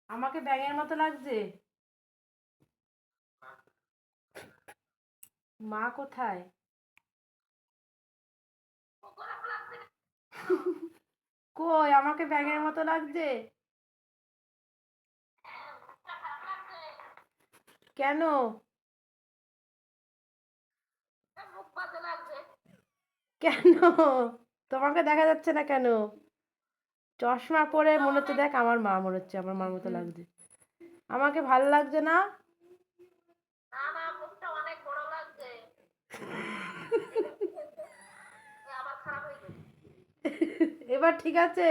আমাকে ব্যাঙের মতো লাগছে। মা কোথায়? কই, আমাকে ব্যাঙের মতো লাগছে কেন? কেন তোমাকে দেখা যাচ্ছে না কেন? চশমা পরে মনে হচ্ছে, দেখ আমার মা মনে হচ্ছে, আমার মার মতো লাগছে। আমাকে ভালো লাগছে না। এবার ঠিক আছে?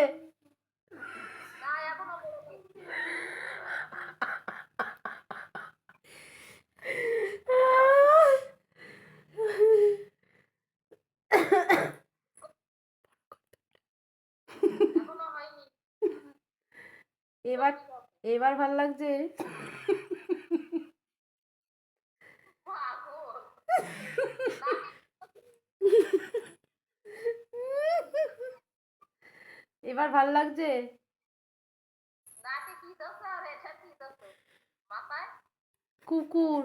এবার এবার ভাল লাগছে? এবার ভাল লাগছে? কুকুর।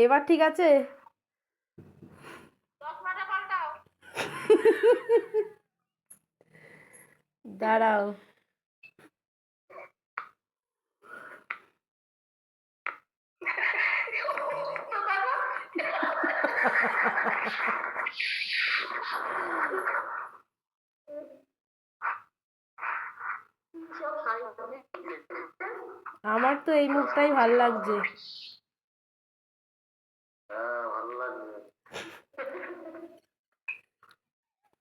এবার ঠিক আছে? দাঁড়াও। আমার তো এই মুখটাই ভাল লাগছে।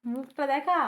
মুখটা দেখা।